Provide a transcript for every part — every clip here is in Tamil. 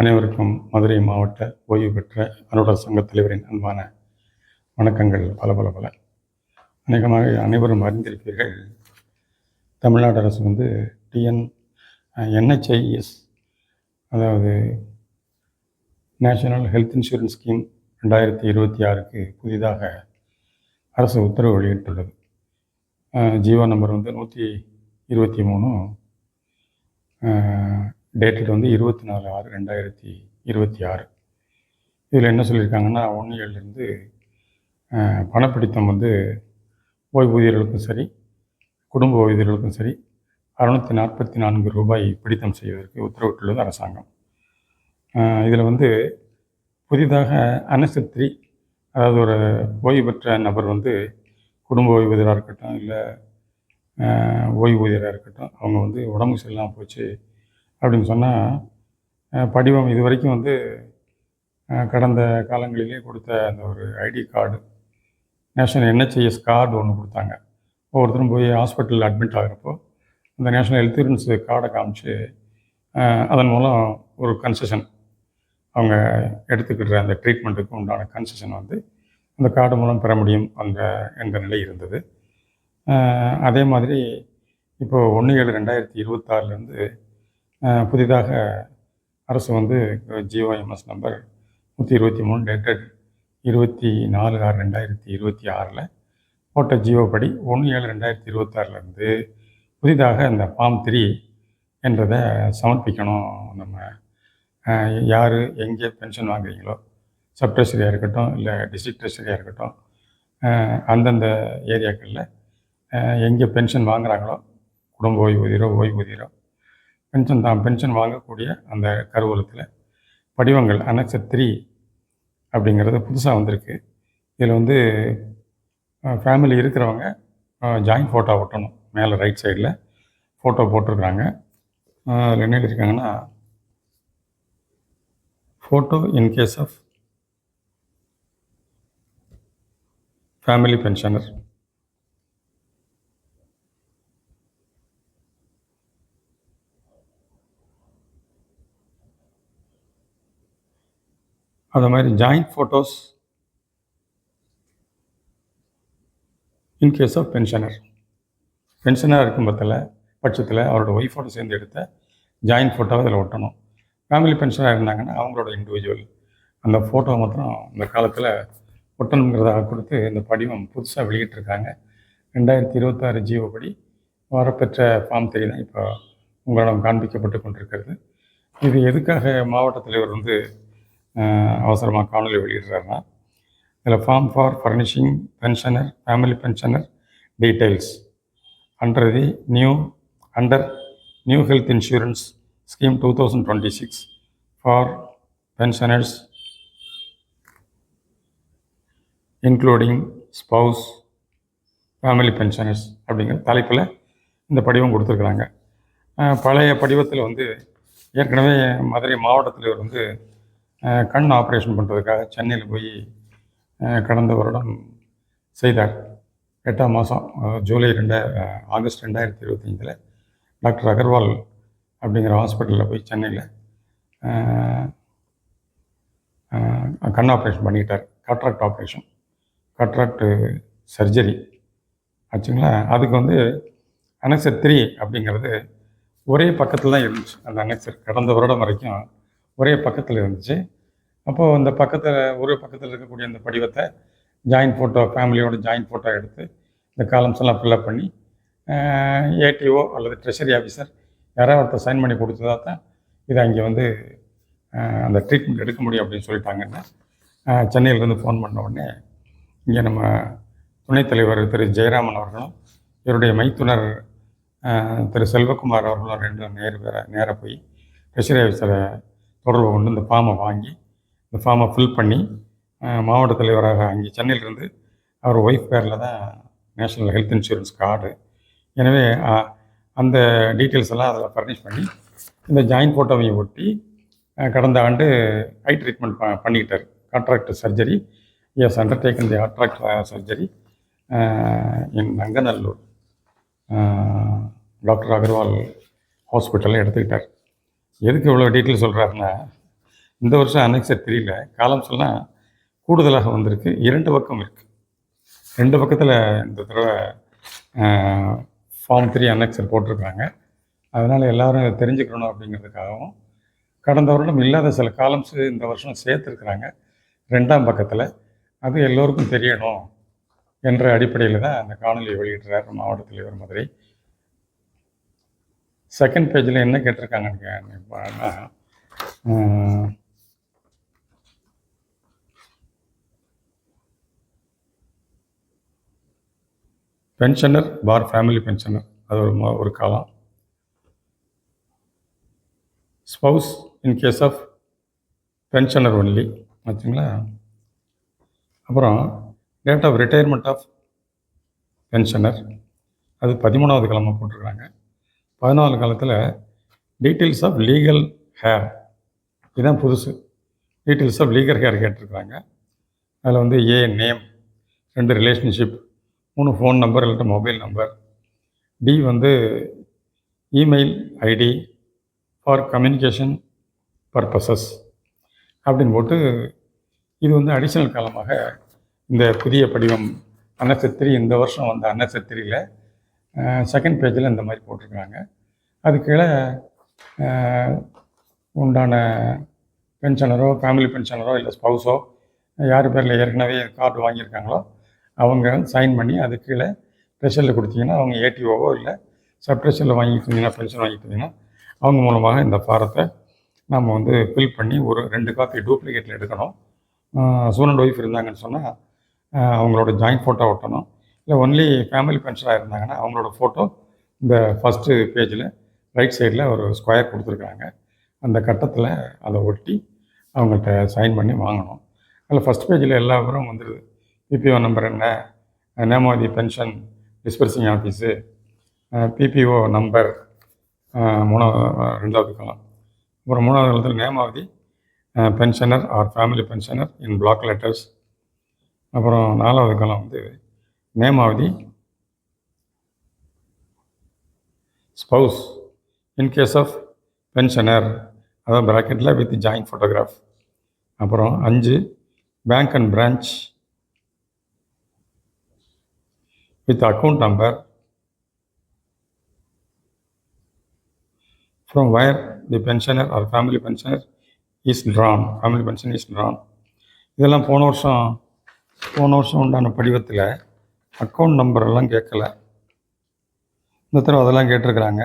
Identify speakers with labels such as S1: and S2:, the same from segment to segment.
S1: அனைவருக்கும் மதுரை மாவட்ட ஓய்வு பெற்ற அலுவலர் சங்கத் தலைவரின் அன்பான வணக்கங்கள் பல பல பல. அநேகமாக அனைவரும் அறிந்திருப்பீர்கள், தமிழ்நாடு அரசு NHIS, அதாவது நேஷனல் ஹெல்த் இன்சூரன்ஸ் ஸ்கீம் 2026க்கு புதிதாக அரசு உத்தரவு வெளியிட்டுள்ளது. GO number 123, dated 24/6/2026. இதில் என்ன சொல்லியிருக்காங்கன்னா, 1/7 பணப்பிடித்தம் ஓய்வூதியர்களுக்கும் சரி, குடும்ப ஓய்வூதியர்களுக்கும் சரி 644 ரூபாய் பிடித்தம் செய்வதற்கு உத்தரவிட்டுள்ளது அரசாங்கம். இதில் புதிதாக அனெக்சர் 3, அதாவது ஒரு ஓய்வு பெற்ற நபர் குடும்ப ஓய்வூதியராக இருக்கட்டும், இல்லை ஓய்வூதியராக இருக்கட்டும், அவங்க உடம்பு சரியில்லாமல் போச்சு அப்படின்னு சொன்னால், படிவம் இது வரைக்கும் கடந்த காலங்களிலே கொடுத்த அந்த ஒரு ID card, national NHIS card ஒன்று கொடுத்தாங்க. ஒவ்வொருத்தரும் போய் ஹாஸ்பிட்டலில் அட்மிட் ஆகிறப்போ அந்த நேஷனல் ஹெல்த் இன்சூரன்ஸ் கார்டை காமிச்சு அதன் மூலம் ஒரு கன்செஷன், அவங்க எடுத்துக்கிற அந்த ட்ரீட்மெண்ட்டுக்கு உண்டான கன்செஷன் அந்த கார்டு மூலம் பெற முடியும் என்ற நிலை இருந்தது. அதே மாதிரி இப்போது 1/7/2026 புதிதாக அரசு GOMS நம்பர் 123 டேட்டட் 24/6/2026 போட்ட ஜியோ படி 1/7/2026 புதிதாக இந்த ஃபார்ம் 3 என்றதை சமர்ப்பிக்கணும். நம்ம யார் எங்கே பென்ஷன் வாங்குறீங்களோ, சப் ட்ரெஷரியாக இருக்கட்டும், இல்லை டிஸ்ட்ரிக்ட் ட்ரெஷரியாக இருக்கட்டும், அந்தந்த ஏரியாக்களில் எங்கே பென்ஷன் வாங்குகிறாங்களோ, குடும்ப ஓய்வூதியரோ பென்ஷன் வாங்கக்கூடிய அந்த கருவூலத்தில் படிவங்கள் அனெக்சர் 3 அப்படிங்கிறது புதுசாக வந்திருக்கு. இதில் ஃபேமிலி இருக்கிறவங்க ஜாயின்ட் ஃபோட்டோ ஒட்டணும். மேலே ரைட் சைடில் ஃபோட்டோ போட்டிருக்கிறாங்க. அதில் என்ன எழுதியிருக்காங்கன்னா, photo in case of family pensioner. அது மாதிரி joint photos in case of பென்ஷனாக இருக்கும் பட்சத்தில் அவரோட ஒய்ஃபோடு சேர்ந்து எடுத்த ஜாயிண்ட் ஃபோட்டோவை அதில் ஒட்டணும். ஃபேமிலி பென்ஷனாக இருந்தாங்கன்னா அவங்களோட இண்டிவிஜுவல் அந்த ஃபோட்டோ மாத்திரம் இந்த காலத்தில் ஒட்டணுங்கிறதாக கொடுத்து இந்த படிவம் புதுசாக வெளியிட்டிருக்காங்க. 2026 ஜியோ படி வரப்பெற்ற ஃபார்ம் 3 தான் இப்போ உங்களிடம் காண்பிக்கப்பட்டு கொண்டிருக்கிறது. இது எதுக்காக மாவட்ட தலைவர் அவசரமாக காணொலி வெளியிடுறாருன்னா, இதில் form for furnishing pensioner family pensioner details under new health insurance scheme 2026 for pensioners including spouse family pensioners அப்படிங்கிற தலைப்பில் இந்த படிவம் கொடுத்துருக்குறாங்க. பழைய படிவத்தில் ஏற்கனவே மதுரை மாவட்ட தலைவர் கண் ஆப்ரேஷன் பண்ணுறதுக்காக சென்னையில் போய் கடந்த வருடம் செய்தார். 8ஆம் மாதம் ஆகஸ்ட் 2025 டாக்டர் அகர்வால் அப்படிங்கிற ஹாஸ்பிட்டலில் போய் சென்னையில் கண் ஆப்ரேஷன் பண்ணிக்கிட்டார். காட்ராக்ட் சர்ஜரி ஆச்சுங்களா. அதுக்கு அனெக்சர் 3 அப்படிங்கிறது ஒரே பக்கத்தில் தான் இருந்துச்சு. அந்த அனெக்சர் கடந்த வருடம் வரைக்கும் ஒரே பக்கத்தில் இருந்துச்சு. அப்போது அந்த ஒரு பக்கத்தில் இருக்கக்கூடிய அந்த படிவத்தை ஜாயின்ட் ஃபோட்டோ, ஃபேமிலியோட ஜாயின்ட் ஃபோட்டோ எடுத்து இந்த காலம்ஸ் எல்லாம் ஃபில்லப் பண்ணி ஏடிஓ அல்லது ட்ரெஷரி ஆஃபீஸர் யாராவது ஒருத்தர் சைன் பண்ணி கொடுத்ததா தான் இதை அங்கே அந்த ட்ரீட்மெண்ட் எடுக்க முடியும் அப்படின்னு சொல்லிட்டாங்கன்னா, சென்னையிலேருந்து ஃபோன் பண்ண உடனே இங்கே நம்ம துணைத் தலைவர் திரு ஜெயராமன் அவர்களும் இவருடைய மைத்துனர் திரு செல்வகுமார் அவர்களும் 2 நேராக போய் ட்ரெஷரி ஆஃபீஸரை தொடர்பு கொண்டு இந்த ஃபார்மை வாங்கி இந்த ஃபார்மை ஃபில் பண்ணி மாவட்ட தலைவராக அங்கே சென்னையிலேருந்து அவர் ஒய்ஃப் பேரில் தான் நேஷனல் ஹெல்த் இன்சூரன்ஸ் கார்டு. எனவே அந்த டீட்டெயில்ஸ் எல்லாம் அதில் ஃபர்னிஷ் பண்ணி இந்த ஜாயின்ட் ஃபோட்டோவையும் ஒட்டி கடந்த ஆண்டு ஐ ட்ரீட்மெண்ட் பண்ணிக்கிட்டார். காட்ராக்ட் சர்ஜரி அண்டர்டேக்கன் தி காட்ராக்ட் சர்ஜரி இன் நங்கநல்லூர் டாக்டர் அகர்வால் ஹாஸ்பிட்டலில் எடுத்துக்கிட்டார். எதுக்கு இவ்வளோ டீட்டெயில் சொல்கிறாருன்னா, இந்த வருஷம் அனெக்சர் 3ல காலம்ஸ் எல்லாம் கூடுதலாக வந்திருக்கு. 2 பக்கம் இருக்குது. 2 பக்கத்தில் இந்த தடவை ஃபார்ம் 3 அனெக்சர் போட்டிருக்காங்க. அதனால் எல்லோரும் இதை தெரிஞ்சுக்கணும் அப்படிங்கிறதுக்காகவும், கடந்த வருடம் இல்லாத சில காலம்ஸு இந்த வருஷம் சேர்த்துருக்குறாங்க 2ஆம் பக்கத்தில். அது எல்லோருக்கும் தெரியணும் என்ற அடிப்படையில் தான் அந்த காணொலியை வெளியிடுறார் மாவட்ட தலைவர் மதுரை. செகண்ட் பேஜில் என்ன கேட்டிருக்காங்கன்னு பார்த்தா, பென்ஷனர் பார் ஃபேமிலி பென்ஷனர், அது ஒரு காலம். Spouse in case of pensioner only ஆச்சுங்களா. அப்புறம் date of retirement of pensioner, அது 13வது காலமாக போட்டிருக்காங்க. 14 காலத்தில் டீட்டெயில்ஸ் ஆஃப் லீகல் ஹேர், இதுதான் புதுசு. டீட்டெயில்ஸ் ஆஃப் லீகல் ஹேர் கேட்டிருக்காங்க. அதில் வந்து A name, 2 relationship, 3 phone number இல்லாட்ட மொபைல் நம்பர், டி வந்து email ID for communication purposes அப்படின்னு போட்டு, இது வந்து அடிஷ்னல் காலமாக இந்த புதிய படிவம் அன்னெக்சர் 3 இந்த வருஷம் வந்த அன்னெக்சர் 3ல செகண்ட் பேஜில் இந்த மாதிரி போட்டிருக்காங்க. அது கீழே உண்டான பென்ஷனரோ ஃபேமிலி பென்ஷனரோ இல்லை ஸ்பவுஸோ யார் பேரில் ஏற்கனவே கார்டு வாங்கியிருக்காங்களோ அவங்க சைன் பண்ணி அது கீழே ட்ரெஷரில் கொடுத்தீங்கன்னா, அவங்க ஏடிஓவோ இல்லை சப் ட்ரெஷரில் வாங்கிட்டு இருந்தீங்கன்னா, பென்ஷன் வாங்கிட்டு இருந்தீங்கன்னா அவங்க மூலமாக இந்த ஃபாரத்தை நம்ம வந்து ஃபில் பண்ணி ஒரு 2 காப்பி டூப்ளிகேட்டில் எடுக்கணும். ஹஸ்பண்ட் அண்ட் ஒய்ஃப் இருந்தாங்கன்னு சொன்னால் அவங்களோட ஜாயிண்ட் ஃபோட்டோ ஒட்டணும். இல்லை ஒன்லி ஃபேமிலி பென்ஷனாக இருந்தாங்கன்னா அவங்களோட ஃபோட்டோ இந்த ஃபஸ்ட்டு பேஜில் ரைட் சைடில் ஒரு ஸ்கொயர் கொடுத்துருக்காங்க. அந்த கட்டத்தில் அதை ஒட்டி அவங்கள்ட்ட சைன் பண்ணி வாங்கணும். அதில் ஃபஸ்ட் பேஜில் எல்லா விவரம் வந்துடுது. பிபிஓ நம்பர் என்ன, name of the pension disbursing office, PPO number 2வது காலம். அப்புறம் 3வது காலத்தில் name of the pensioner or family pensioner in block letters. அப்புறம் 4வது காலம் வந்து name of the spouse in case of pensioner, அதாவது ப்ராக்கெட்டில் வித் ஜாயிண்ட் ஃபோட்டோகிராஃப். அப்புறம் 5 bank and branch with account number from where the pensioner or family pensioner is drawn, family pension is drawn. இதெல்லாம் போன வருஷம் உண்டான படிவத்தில் அக்கௌண்ட் நம்பரெல்லாம் கேட்கல. இந்த தடவை அதெல்லாம் கேட்டிருக்கிறாங்க.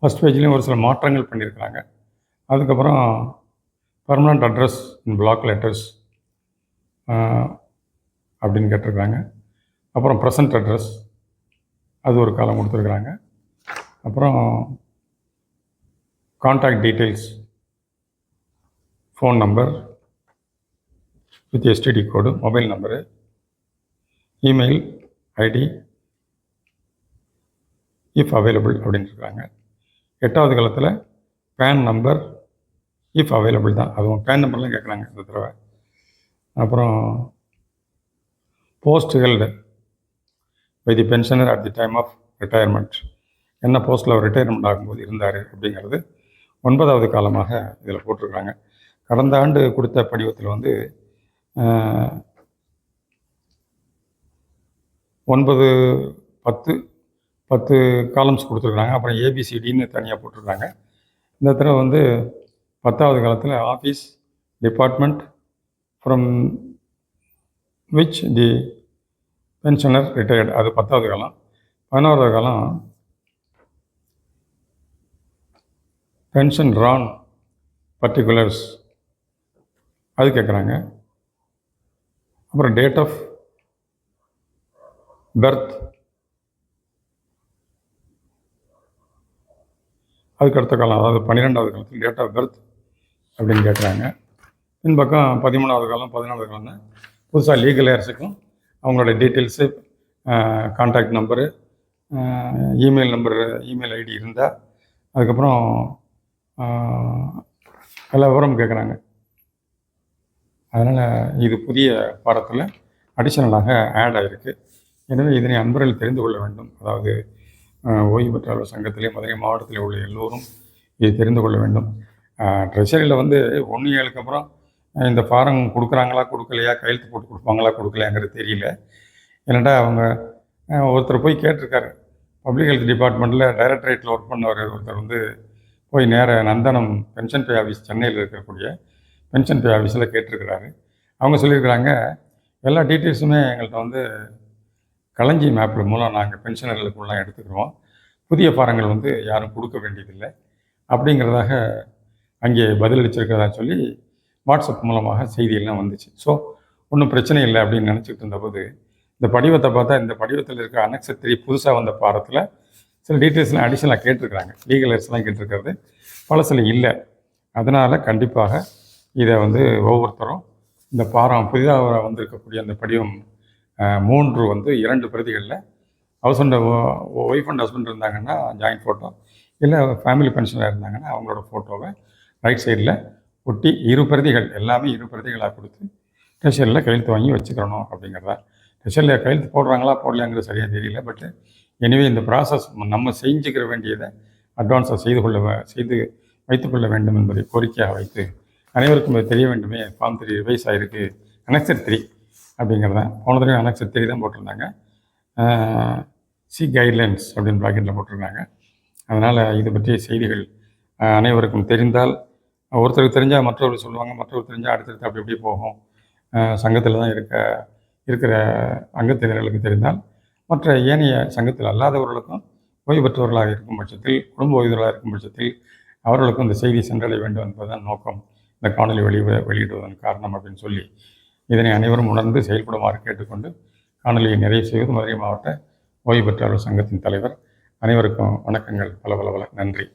S1: ஃபஸ்ட் பேஜ்லேயும் ஒரு சில மாற்றங்கள் பண்ணியிருக்கிறாங்க. அதுக்கப்புறம் permanent address in block letters அப்படின்னு கேட்டிருக்காங்க. அப்புறம் ப்ரெசன்ட் அட்ரஸ், அது ஒரு காலம் கொடுத்துருக்குறாங்க. அப்புறம் contact details, phone number with STD code, mobile number, email ID if available அப்படின்னு இருக்காங்க. 8வது காலத்தில் பேன் நம்பர் இஃப் அவைலபிள் தான், அதுவும் பேன் நம்பர்லாம் கேட்குறாங்க இந்த தடவை. அப்புறம் post held by the pensioner at the time of retirement, என்ன போஸ்ட்டில் அவர் ரிட்டையர்மெண்ட் ஆகும்போது இருந்தார் அப்படிங்கிறது 9வது காலமாக இதில் போட்டிருக்காங்க. கடந்த ஆண்டு கொடுத்த படிவத்தில் வந்து 9, 10 காலம்ஸ் கொடுத்துருக்குறாங்க. அப்புறம் ஏபிசிடின்னு தனியாக போட்டிருக்காங்க. இந்த தடவை வந்து 10வது காலத்தில் office department from which the pensioner retired, அது 10வது காலம். 11வது காலம் பென்ஷன் ரான் பர்டிகுலர்ஸ், அது கேட்குறாங்க. அப்புறம் டேட் ஆஃப் பர்த், அதுக்கு அடுத்த காலம், அதாவது 12வது காலத்தில் டேட் ஆஃப் பர்த் அப்படின்னு கேட்குறாங்க. பின்பக்கம் 13வது காலம் 14வது காலம்னா புதுசாக லீகல் ஹேர்ஸுக்கும் அவங்களோட details, contact number, email number, email ID இருந்தால், அதுக்கப்புறம் எல்லா விவரம் கேட்குறாங்க. அதனால் இது புதிய பாடத்தில் அடிஷனலாக ஆட் ஆகிருக்கு. எனவே இதனை அன்பர்கள் தெரிந்து கொள்ள வேண்டும். அதாவது ஓய்வு பெற்றாளர் சங்கத்திலே மதுரை மாவட்டத்தில் உள்ள எல்லோரும் இதை தெரிந்து கொள்ள வேண்டும். ட்ரெஷரியில் வந்து 1/7க்கு அப்புறம் இந்த ஃபாரம் கொடுக்குறாங்களா கொடுக்கலையா, கையெழுத்து போட்டு கொடுப்பாங்களா கொடுக்கலையாங்கிறது தெரியல. ஏன்னாட்டா அவங்க ஒருத்தர் போய் கேட்டிருக்காரு. பப்ளிக் ஹெல்த் டிபார்ட்மெண்ட்டில் டைரக்டரேட்டில் ஒர்க் பண்ணவர் ஒருத்தர் வந்து போய் நந்தனம் பென்ஷன் பே ஆஃபீஸ் சென்னையில் இருக்கக்கூடிய பென்ஷன் பே ஆஃபீஸில் கேட்டிருக்கிறாரு. அவங்க சொல்லியிருக்கிறாங்க, எல்லா டீட்டெயில்ஸுமே எங்கள்கிட்ட வந்து களஞ்சி மேப்பில் மூலம் நாங்கள் பென்ஷனர்களுக்குலாம் எடுத்துக்கிறோம், புதிய ஃபாரங்கள் வந்து யாரும் கொடுக்க வேண்டியதில்லை அப்படிங்கிறதாக அங்கே பதிலளிச்சிருக்கிறதா சொல்லி வாட்ஸ்அப் மூலமாக செய்தியெல்லாம் வந்துச்சு. ஸோ ஒன்றும் பிரச்சனை இல்லை அப்படின்னு நினச்சிக்கிட்டு இருந்தபோது இந்த படிவத்தை பார்த்தா இந்த படிவத்தில் இருக்க அனெக்ஸ் 3 புதுசாக வந்த பாரத்தில் சில டீட்டெயில்ஸ்லாம் அடிஷனலாக கேட்டிருக்கிறாங்க. லீகல் எர்ஸ்லாம் கேட்டிருக்கிறது பழசில் இல்லை. அதனால் கண்டிப்பாக இதை வந்து ஒவ்வொருத்தரும் இந்த பாரம் புதிதாக வந்திருக்கக்கூடிய அந்த படிவம் 3 வந்து 2 பிரதிகளில் house and wife and husband இருந்தாங்கன்னா ஜாயிண்ட் ஃபோட்டோ, இல்லை ஃபேமிலி பென்ஷனாக இருந்தாங்கன்னா அவங்களோட ஃபோட்டோவை ரைட் சைடில் ஒட்டி 2 பிரதிகள் எல்லாமே 2 பிரதிகளாக கொடுத்து ட்ரெஷரியில் கையெழுத்து வாங்கி வச்சுக்கிறணும் அப்படிங்கிறதா. ட்ரெஷரில் கையெழுத்து போடுறாங்களா போடலையாங்கிறது சரியாக தெரியல. பட் எனவே இந்த ப்ராசஸ் நம்ம செஞ்சுக்கிற வேண்டியதை அட்வான்ஸாக செய்து வைத்துக்கொள்ள வேண்டும் என்பதை கோரிக்கையாக வைத்து அனைவருக்கும் இது தெரிய வேண்டுமே. ஃபார்ம் 3 ரிவைஸ் ஆகிருக்கு, அனெக்சர் 3 அப்படிங்கிறது தான். போன தடவை அனெக்சர் 3 தான் போட்டிருந்தாங்க, சி கைட்லைன்ஸ் அப்படின்னு ப்ராக்கெட்டில் போட்டிருந்தாங்க. அதனால் இது பற்றிய செய்திகள் அனைவருக்கும் தெரிந்தால், ஒருத்தருக்கு தெரிஞ்சால் மற்றவர்கள் சொல்லுவாங்க, மற்றவர்கள் தெரிஞ்சால் அடுத்தடுத்து அப்படி இப்படி போகும். சங்கத்தில் தான் இருக்கிற அங்கத்தினர்களுக்கு தெரிந்தால் மற்ற ஏனைய சங்கத்தில் அல்லாதவர்களுக்கும் ஓய்வு பெற்றவர்களாக இருக்கும் பட்சத்தில், குடும்ப ஓய்வுகளாக இருக்கும் பட்சத்தில் அவர்களுக்கும் இந்த செய்தி சென்றடைய வேண்டும் என்பதுதான் நோக்கம் இந்த காணொலி வெளியிடுவதன் காரணம் அப்படின்னு சொல்லி இதனை அனைவரும் உணர்ந்து செயல்படுமாறு கேட்டுக்கொண்டு காணொலியை நிறைவு செய்வது மதுரை மாவட்ட ஓய்வு பெற்றவர்கள் சங்கத்தின் தலைவர். அனைவருக்கும் வணக்கங்கள். பல நன்றி.